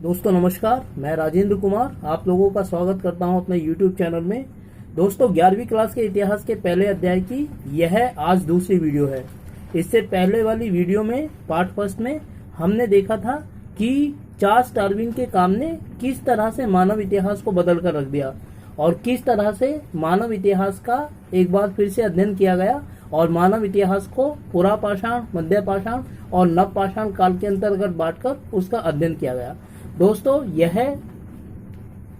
दोस्तों नमस्कार, मैं राजेंद्र कुमार आप लोगों का स्वागत करता हूं अपने YouTube चैनल में। दोस्तों 11वीं क्लास के इतिहास के पहले अध्याय की यह आज दूसरी वीडियो है। इससे पहले वाली वीडियो में पार्ट फर्स्ट में हमने देखा था कि चार्ल्स डार्विन के काम ने किस तरह से मानव इतिहास को बदल कर रख दिया और किस तरह से मानव इतिहास का एक बार फिर से अध्ययन किया गया और मानव इतिहास को पुरापाषाण, मध्य पाषाण और नवपाषाण काल के अंतर्गत बांटकर उसका अध्ययन किया गया। दोस्तों यह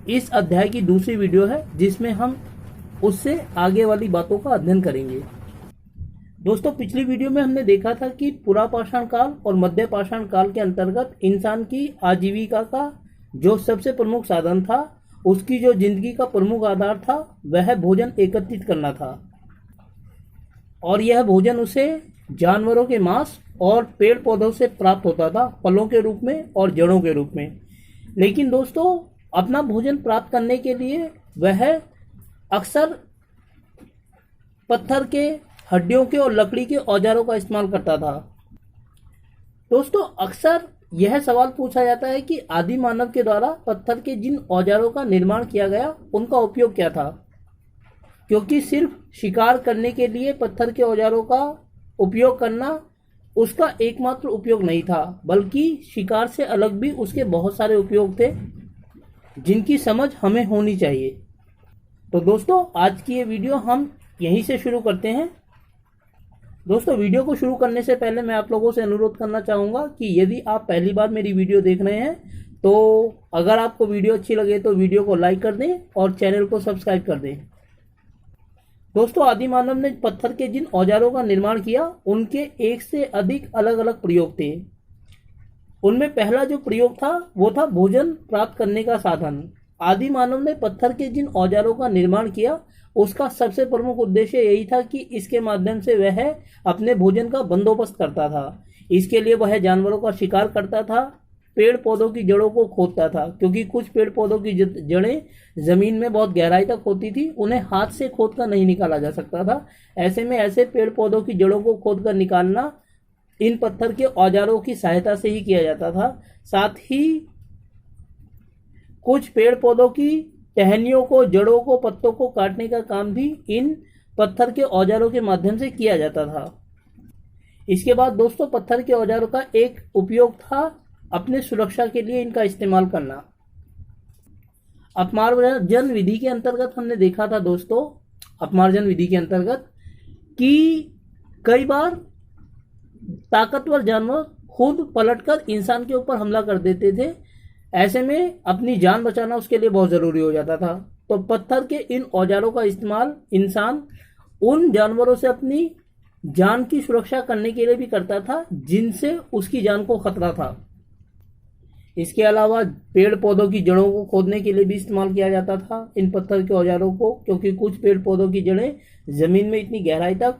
इस अध्याय की दूसरी वीडियो है जिसमें हम उससे आगे वाली बातों का अध्ययन करेंगे। दोस्तों पिछली वीडियो में हमने देखा था कि पुरापाषाण काल और मध्य पाषाण काल के अंतर्गत इंसान की आजीविका का जो सबसे प्रमुख साधन था, उसकी जो जिंदगी का प्रमुख आधार था, वह भोजन एकत्रित करना था और यह भोजन उसे जानवरों के मांस और पेड़ पौधों से प्राप्त होता था, फलों के रूप में और जड़ों के रूप में। लेकिन दोस्तों अपना भोजन प्राप्त करने के लिए वह अक्सर पत्थर के, हड्डियों के और लकड़ी के औजारों का इस्तेमाल करता था। दोस्तों अक्सर यह सवाल पूछा जाता है कि आदि मानव के द्वारा पत्थर के जिन औजारों का निर्माण किया गया उनका उपयोग क्या था, क्योंकि सिर्फ शिकार करने के लिए पत्थर के औजारों का उपयोग करना उसका एकमात्र उपयोग नहीं था, बल्कि शिकार से अलग भी उसके बहुत सारे उपयोग थे जिनकी समझ हमें होनी चाहिए। तो दोस्तों आज की ये वीडियो हम यहीं से शुरू करते हैं। दोस्तों वीडियो को शुरू करने से पहले मैं आप लोगों से अनुरोध करना चाहूँगा कि यदि आप पहली बार मेरी वीडियो देख रहे हैं तो अगर आपको वीडियो अच्छी लगे तो वीडियो को लाइक कर दें और चैनल को सब्सक्राइब कर दें। दोस्तों आदि मानव ने पत्थर के जिन औजारों का निर्माण किया उनके एक से अधिक अलग अलग प्रयोग थे। उनमें पहला जो प्रयोग था वो था भोजन प्राप्त करने का साधन। आदि मानव ने पत्थर के जिन औजारों का निर्माण किया उसका सबसे प्रमुख उद्देश्य यही था कि इसके माध्यम से वह अपने भोजन का बंदोबस्त करता था। इसके लिए वह जानवरों का शिकार करता था, पेड़ पौधों की जड़ों को खोदता था, क्योंकि कुछ पेड़ पौधों की जड़ें जमीन में बहुत गहराई तक होती थी, उन्हें हाथ से खोद कर नहीं निकाला जा सकता था। ऐसे में ऐसे पेड़ पौधों की जड़ों को खोद कर निकालना इन पत्थर के औजारों की सहायता से ही किया जाता था। साथ ही कुछ पेड़ पौधों की टहनियों को, जड़ों को, पत्तों को काटने का काम भी इन पत्थर के औजारों के माध्यम से किया जाता था। इसके बाद दोस्तों पत्थर के औजारों का एक उपयोग था अपने सुरक्षा के लिए इनका इस्तेमाल करना। अपमार्जन विधि के अंतर्गत हमने देखा था दोस्तों, अपमार्जन विधि के अंतर्गत कि कई बार ताकतवर जानवर खुद पलटकर इंसान के ऊपर हमला कर देते थे। ऐसे में अपनी जान बचाना उसके लिए बहुत ज़रूरी हो जाता था। तो पत्थर के इन औजारों का इस्तेमाल इंसान उन जानवरों से अपनी जान की सुरक्षा करने के लिए भी करता था जिनसे उसकी जान को खतरा था। इसके अलावा पेड़ पौधों की जड़ों को खोदने के लिए भी इस्तेमाल किया जाता था इन पत्थर के औजारों को, क्योंकि कुछ पेड़ पौधों की जड़ें जमीन में इतनी गहराई तक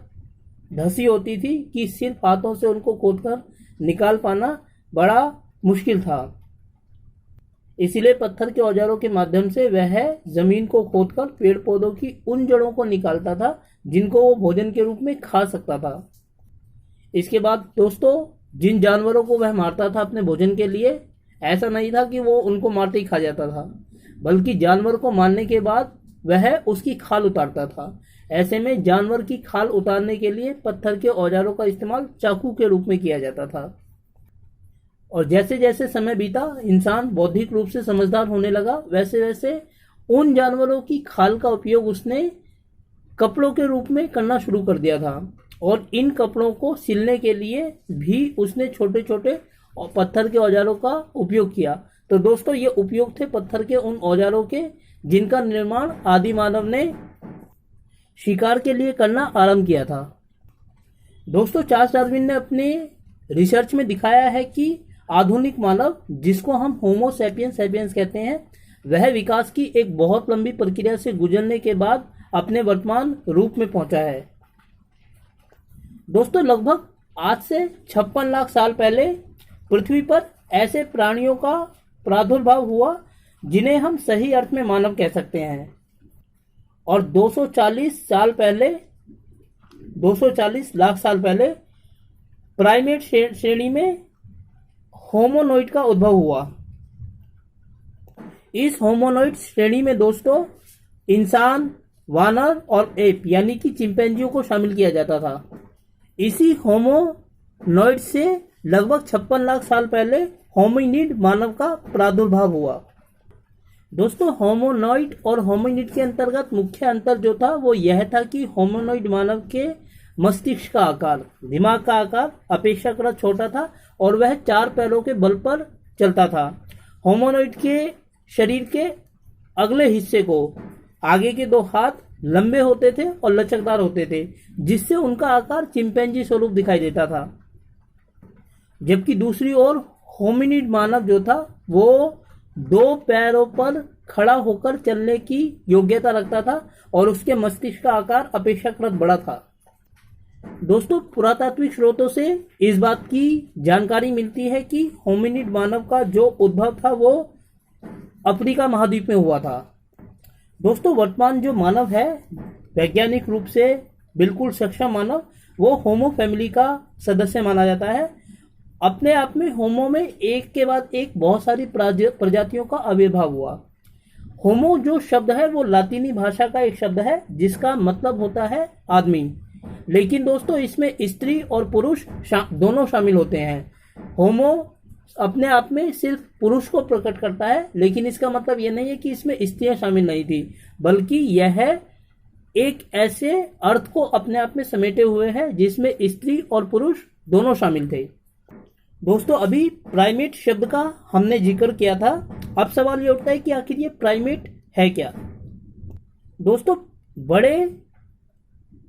धंसी होती थी कि सिर्फ हाथों से उनको खोदकर निकाल पाना बड़ा मुश्किल था। इसीलिए पत्थर के औजारों के माध्यम से वह जमीन को खोदकर पेड़ पौधों की उन जड़ों को निकालता था जिनको वो भोजन के रूप में खा सकता था। इसके बाद दोस्तों जिन जानवरों को वह मारता था अपने भोजन के लिए, ऐसा नहीं था कि वो उनको मारते ही खा जाता था, बल्कि जानवर को मारने के बाद वह उसकी खाल उतारता था। ऐसे में जानवर की खाल उतारने के लिए पत्थर के औजारों का इस्तेमाल चाकू के रूप में किया जाता था। और जैसे जैसे समय बीता इंसान बौद्धिक रूप से समझदार होने लगा, वैसे वैसे उन जानवरों की खाल का उपयोग उसने कपड़ों के रूप में करना शुरू कर दिया था और इन कपड़ों को सिलने के लिए भी उसने छोटे छोटे और पत्थर के औजारों का उपयोग किया। तो दोस्तों ये उपयोग थे पत्थर के उन औजारों के जिनका निर्माण आदि मानव ने शिकार के लिए करना आरंभ किया था। दोस्तों चार्ल्स डार्विन ने अपने रिसर्च में दिखाया है कि आधुनिक मानव, जिसको हम होमो सैपियंस सैपियंस कहते हैं, वह विकास की एक बहुत लंबी प्रक्रिया से गुजरने के बाद अपने वर्तमान रूप में पहुंचा है। दोस्तों लगभग आज से 56 लाख साल पहले पृथ्वी पर ऐसे प्राणियों का प्रादुर्भाव हुआ जिन्हें हम सही अर्थ में मानव कह सकते हैं। और 240 लाख साल पहले प्राइमेट श्रेणी में होमोनोइड का उद्भव हुआ। इस होमोनॉइड श्रेणी में दोस्तों इंसान, वानर और एप यानी कि चिंपैंजियों को शामिल किया जाता था। इसी होमोनॉइड से लगभग 56 लाख साल पहले होमिनिड मानव का प्रादुर्भाव हुआ। दोस्तों होमोनॉइड और होमिनिड के अंतर्गत मुख्य अंतर जो था वो यह था कि होमोनॉइड मानव के मस्तिष्क का आकार, दिमाग का आकार अपेक्षाकृत छोटा था और वह 4 पैरों के बल पर चलता था। होमोनॉइड के शरीर के अगले हिस्से को, आगे के 2 हाथ लंबे होते थे और लचकदार होते थे, जिससे उनका आकार चिंपैंजी स्वरूप दिखाई देता था। जबकि दूसरी ओर होमिनिड मानव जो था वो 2 पैरों पर खड़ा होकर चलने की योग्यता रखता था और उसके मस्तिष्क का आकार अपेक्षाकृत बड़ा था। दोस्तों पुरातात्विक स्रोतों से इस बात की जानकारी मिलती है कि होमिनिड मानव का जो उद्भव था वो अफ्रीका महाद्वीप में हुआ था। दोस्तों वर्तमान जो मानव है, वैज्ञानिक रूप से बिल्कुल सक्षम मानव, वो होमो फैमिली का सदस्य माना जाता है। अपने आप में होमो में एक के बाद एक बहुत सारी प्रजातियों का आविर्भाव हुआ। होमो जो शब्द है वो लातीनी भाषा का एक शब्द है जिसका मतलब होता है आदमी, लेकिन दोस्तों इसमें स्त्री और पुरुष दोनों शामिल होते हैं। होमो अपने आप में सिर्फ पुरुष को प्रकट करता है, लेकिन इसका मतलब यह नहीं है कि इसमें स्त्रियां शामिल नहीं थी, बल्कि यह एक ऐसे अर्थ को अपने आप में समेटे हुए है जिसमें स्त्री और पुरुष दोनों शामिल थे। दोस्तों अभी प्राइमेट शब्द का हमने जिक्र किया था। अब सवाल ये उठता है कि आखिर ये प्राइमेट है क्या। दोस्तों बड़े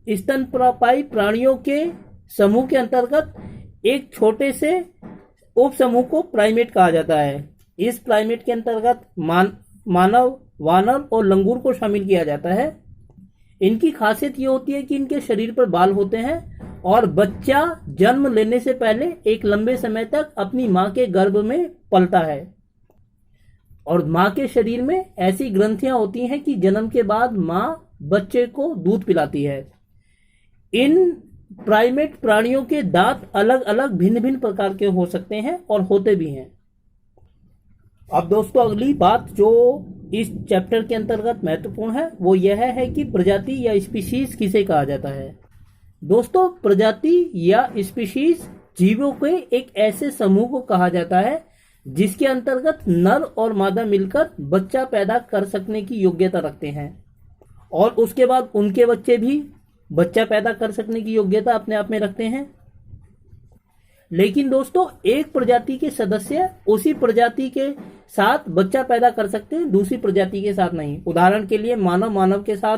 स्तनपायी प्राणियों के समूह के अंतर्गत एक छोटे से उप समूह को प्राइमेट कहा जाता है। इस प्राइमेट के अंतर्गत मानव, वानर और लंगूर को शामिल किया जाता है। इनकी खासियत ये होती है कि इनके शरीर पर बाल होते हैं और बच्चा जन्म लेने से पहले एक लंबे समय तक अपनी मां के गर्भ में पलता है और मां के शरीर में ऐसी ग्रंथियां होती हैं कि जन्म के बाद मां बच्चे को दूध पिलाती है। इन प्राइमेट प्राणियों के दांत अलग अलग भिन्न भिन्न प्रकार के हो सकते हैं और होते भी हैं। अब दोस्तों अगली बात जो इस चैप्टर के अंतर्गत महत्वपूर्ण है वो यह है कि प्रजाति या स्पीशीज किसे कहा जाता है। दोस्तों प्रजाति या स्पीशीज जीवों के एक ऐसे समूह को कहा जाता है जिसके अंतर्गत नर और मादा मिलकर बच्चा पैदा कर सकने की योग्यता रखते हैं और उसके बाद उनके बच्चे भी बच्चा पैदा कर सकने की योग्यता अपने आप में रखते हैं। लेकिन दोस्तों एक प्रजाति के सदस्य उसी प्रजाति के साथ बच्चा पैदा कर सकते हैं, दूसरी प्रजाति के साथ नहीं। उदाहरण के लिए मानव के साथ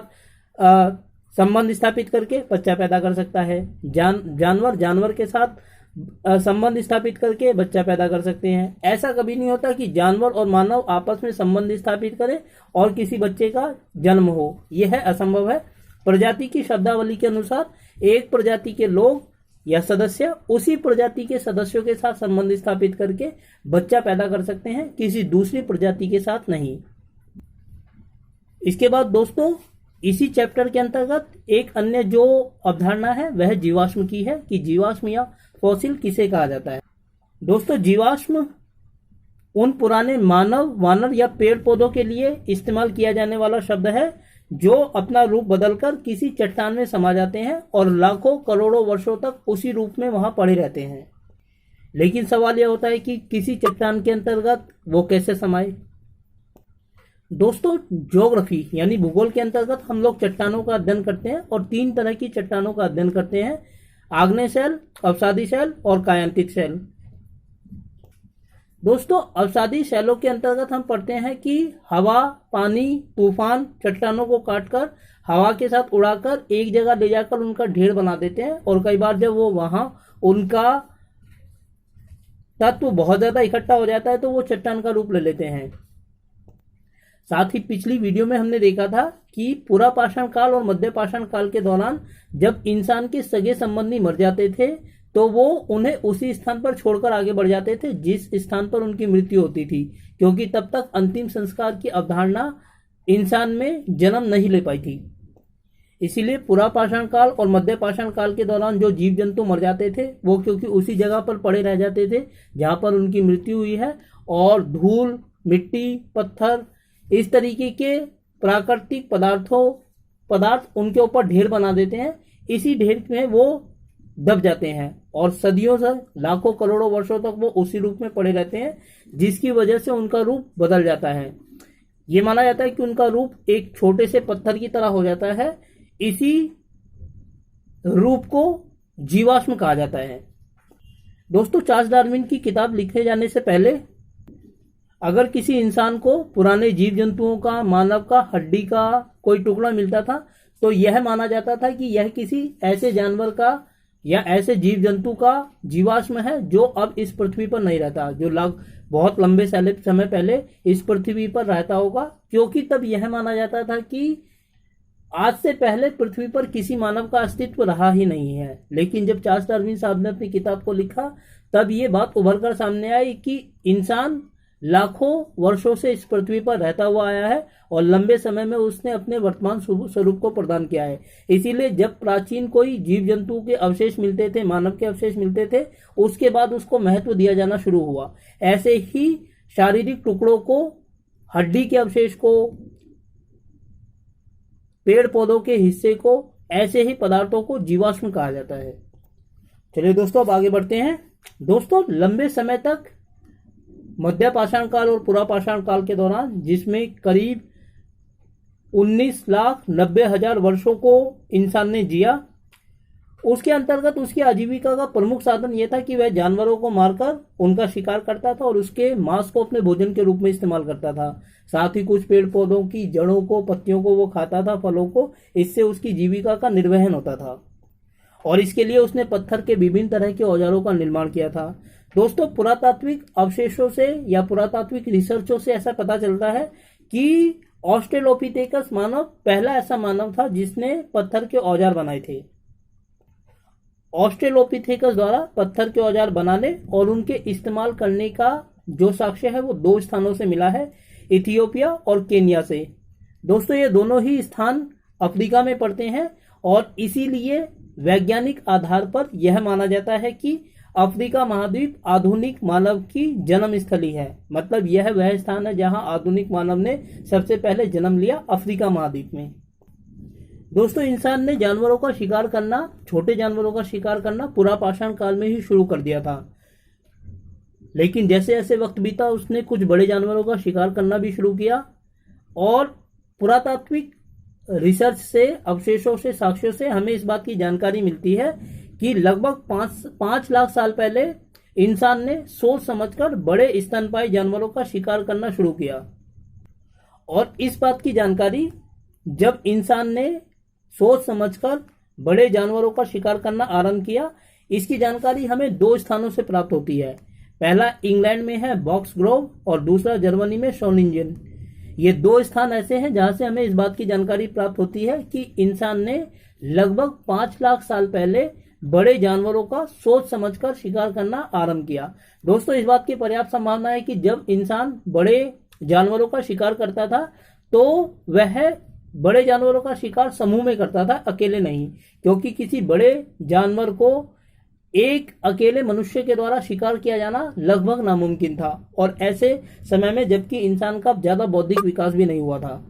संबंध स्थापित करके बच्चा पैदा कर सकता है। जानवर के साथ संबंध स्थापित करके बच्चा पैदा कर सकते हैं। ऐसा कभी नहीं होता कि जानवर और मानव आपस में संबंध स्थापित करें और किसी बच्चे का जन्म हो, यह असंभव है। प्रजाति की शब्दावली के अनुसार एक प्रजाति के लोग या सदस्य उसी प्रजाति के सदस्यों के साथ संबंध स्थापित करके बच्चा पैदा कर सकते हैं, किसी दूसरी प्रजाति के साथ नहीं। इसके बाद दोस्तों इसी चैप्टर के अंतर्गत एक अन्य जो अवधारणा है वह जीवाश्म की है कि जीवाश्म या फॉसिल किसे कहा जाता है। दोस्तों जीवाश्म उन पुराने मानव, वानर या पेड़ पौधों के लिए इस्तेमाल किया जाने वाला शब्द है जो अपना रूप बदलकर किसी चट्टान में समा जाते हैं और लाखों करोड़ों वर्षों तक उसी रूप में वहां पड़े रहते हैं। लेकिन सवाल यह होता है कि किसी चट्टान के अंतर्गत वो कैसे समाये। दोस्तों ज्योग्राफी यानी भूगोल के अंतर्गत हम लोग चट्टानों का अध्ययन करते हैं और 3 तरह की चट्टानों का अध्ययन करते हैं, आग्नेय शैल, अवसादी शैल और कायांतिक शैल। दोस्तों अवसादी शैलों के अंतर्गत हम पढ़ते हैं कि हवा, पानी, तूफान चट्टानों को काटकर हवा के साथ उड़ाकर एक जगह ले जाकर उनका ढेर बना देते हैं और कई बार जब वो वहां उनका तत्व बहुत ज्यादा इकट्ठा हो जाता है तो वो चट्टान का रूप ले लेते हैं। साथ ही पिछली वीडियो में हमने देखा था कि पूरा पाषाण काल और मध्य पाषाण काल के दौरान जब इंसान के सगे संबंधी मर जाते थे तो वो उन्हें उसी स्थान पर छोड़कर आगे बढ़ जाते थे जिस स्थान पर उनकी मृत्यु होती थी, क्योंकि तब तक अंतिम संस्कार की अवधारणा इंसान में जन्म नहीं ले पाई थी। इसीलिए पूरा पाषाण काल और मध्य पाषाण काल के दौरान जो जीव जंतु मर जाते थे वो क्योंकि उसी जगह पर पड़े रह जाते थे जहां पर उनकी मृत्यु हुई है और धूल, मिट्टी, पत्थर इस तरीके के प्राकृतिक पदार्थ उनके ऊपर ढेर बना देते हैं। इसी ढेर में वो दब जाते हैं और सदियों से, लाखों करोड़ों वर्षों तक वो उसी रूप में पड़े रहते हैं, जिसकी वजह से उनका रूप बदल जाता है। ये माना जाता है कि उनका रूप एक छोटे से पत्थर की तरह हो जाता है। इसी रूप को जीवाश्म कहा जाता है। दोस्तों, चार्ल्स डार्विन की किताब लिखे जाने से पहले अगर किसी इंसान को पुराने जीव जंतुओं का, मानव का हड्डी का कोई टुकड़ा मिलता था तो यह माना जाता था कि यह किसी ऐसे जानवर का या ऐसे जीव जंतु का जीवाश्म है जो अब इस पृथ्वी पर नहीं रहता, जो बहुत लंबे समय पहले इस पृथ्वी पर रहता होगा, क्योंकि तब यह माना जाता था कि आज से पहले पृथ्वी पर किसी मानव का अस्तित्व रहा ही नहीं है। लेकिन जब चार्ल्स डार्विन साहब ने अपनी किताब को लिखा तब ये बात उभर कर सामने आई कि इंसान लाखों वर्षों से इस पृथ्वी पर रहता हुआ आया है और लंबे समय में उसने अपने वर्तमान स्वरूप को प्रदान किया है। इसीलिए जब प्राचीन कोई जीव जंतु के अवशेष मिलते थे, मानव के अवशेष मिलते थे, उसके बाद उसको महत्व दिया जाना शुरू हुआ। ऐसे ही शारीरिक टुकड़ों को, हड्डी के अवशेष को, पेड़ पौधों के हिस्से को, ऐसे ही पदार्थों को जीवाश्म कहा जाता है। चलिए दोस्तों, अब आगे बढ़ते हैं। दोस्तों, लंबे समय तक मध्य पाषाण काल और पुरा पाषाण काल के दौरान, जिसमें करीब 19,90,000 वर्षों को इंसान ने जिया, उसके अंतर्गत उसकी आजीविका का प्रमुख साधन यह था कि वह जानवरों को मारकर उनका शिकार करता था और उसके मांस को अपने भोजन के रूप में इस्तेमाल करता था। साथ ही कुछ पेड़ पौधों की जड़ों को, पत्तियों को वो खाता था, फलों को। इससे उसकी जीविका का निर्वहन होता था और इसके लिए उसने पत्थर के विभिन्न तरह के औजारों का निर्माण किया था। दोस्तों, पुरातात्विक अवशेषों से या पुरातात्विक रिसर्चों से ऐसा पता चलता है कि ऑस्ट्रेलोपिथेकस मानव पहला ऐसा मानव था जिसने पत्थर के औजार बनाए थे। ऑस्ट्रेलोपिथेकस द्वारा पत्थर के औजार बनाने और उनके इस्तेमाल करने का जो साक्ष्य है वो 2 स्थानों से मिला है, इथियोपिया और केन्या से। दोस्तों, ये दोनों ही स्थान अफ्रीका में पड़ते हैं और इसीलिए वैज्ञानिक आधार पर यह माना जाता है कि अफ्रीका महाद्वीप आधुनिक मानव की जन्म स्थली है। मतलब यह वह स्थान है जहां आधुनिक मानव ने सबसे पहले जन्म लिया, अफ्रीका महाद्वीप में। दोस्तों, इंसान ने जानवरों का शिकार करना, छोटे जानवरों का शिकार करना पुरा पाषाण काल में ही शुरू कर दिया था। लेकिन जैसे जैसे वक्त बीता उसने कुछ बड़े जानवरों का शिकार करना भी शुरू किया और पुरातात्विक रिसर्च से, अवशेषों से, साक्ष्यों से हमें इस बात की जानकारी मिलती है कि लगभग 5 लाख साल पहले इंसान ने सोच समझकर बड़े स्तनपायी जानवरों का शिकार करना शुरू किया। और इस बात की जानकारी जब इंसान ने सोच समझकर बड़े जानवरों का शिकार करना आरंभ किया, इसकी जानकारी हमें 2 स्थानों से प्राप्त होती है। पहला इंग्लैंड में है बॉक्स ग्रोव और दूसरा जर्मनी में शोनिंजन। ये 2 स्थान ऐसे हैं जहां से हमें इस बात की जानकारी प्राप्त होती है कि इंसान ने लगभग 5 लाख साल पहले बड़े जानवरों का सोच समझकर शिकार करना आरंभ किया। दोस्तों, इस बात की पर्याप्त संभावना है कि जब इंसान बड़े जानवरों का शिकार करता था तो वह बड़े जानवरों का शिकार समूह में करता था, अकेले नहीं, क्योंकि किसी बड़े जानवर को एक अकेले मनुष्य के द्वारा शिकार किया जाना लगभग नामुमकिन था और ऐसे समय में जबकि इंसान का ज्यादा बौद्धिक विकास भी नहीं हुआ था।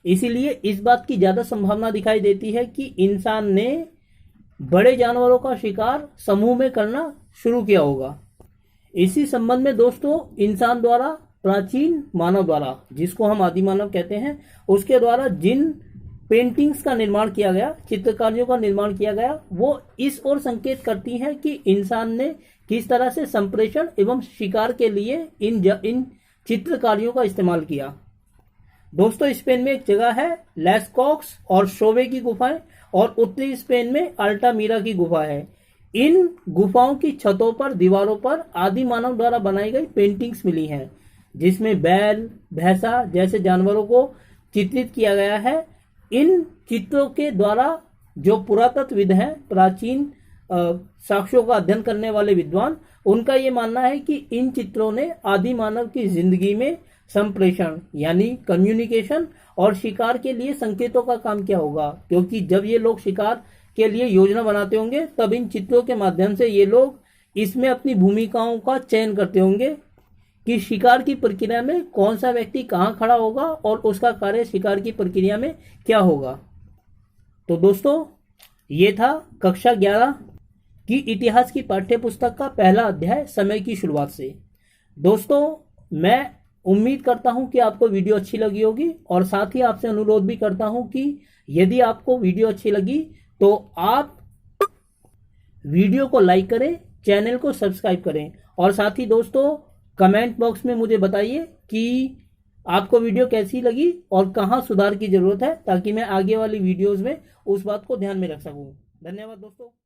इसीलिए इस बात की ज्यादा संभावना दिखाई देती है कि इंसान ने बड़े जानवरों का शिकार समूह में करना शुरू किया होगा। इसी संबंध में दोस्तों, इंसान द्वारा, प्राचीन मानव द्वारा, जिसको हम आदि मानव कहते हैं, उसके द्वारा जिन पेंटिंग्स का निर्माण किया गया, चित्रकारियों का निर्माण किया गया, वो इस ओर संकेत करती हैं कि इंसान ने किस तरह से संप्रेषण एवं शिकार के लिए इन चित्रकारियों का इस्तेमाल किया। दोस्तों, स्पेन में एक जगह है लेस्कॉक्स और शोवे की गुफाएं और उत्तरी स्पेन में अल्टामीरा की गुफा है। इन गुफाओं की छतों पर, दीवारों पर आदि मानव द्वारा बनाई गई पेंटिंग्स मिली हैं, जिसमें बैल, भैंसा जैसे जानवरों को चित्रित किया गया है। इन चित्रों के द्वारा जो पुरातत्वविद हैं, प्राचीन साक्ष्यों का अध्ययन करने वाले विद्वान, उनका ये मानना है कि इन चित्रों ने आदि मानव की जिंदगी में संप्रेषण यानी कम्युनिकेशन और शिकार के लिए संकेतों का काम किया होगा, क्योंकि जब ये लोग शिकार के लिए योजना बनाते होंगे तब इन चित्रों के माध्यम से ये लोग इसमें अपनी भूमिकाओं का चयन करते होंगे कि शिकार की प्रक्रिया में कौन सा व्यक्ति कहाँ खड़ा होगा और उसका कार्य शिकार की प्रक्रिया में क्या होगा। तो दोस्तों, ये था कक्षा 11 की इतिहास की पाठ्य पुस्तक का पहला अध्याय, समय की शुरुआत से। दोस्तों, मैं उम्मीद करता हूं कि आपको वीडियो अच्छी लगी होगी, और साथ ही आपसे अनुरोध भी करता हूं कि यदि आपको वीडियो अच्छी लगी तो आप वीडियो को लाइक करें, चैनल को सब्सक्राइब करें, और साथ ही दोस्तों कमेंट बॉक्स में मुझे बताइए कि आपको वीडियो कैसी लगी और कहाँ सुधार की जरूरत है, ताकि मैं आगे वाली वीडियोस में उस बात को ध्यान में रख सकूं। धन्यवाद दोस्तों।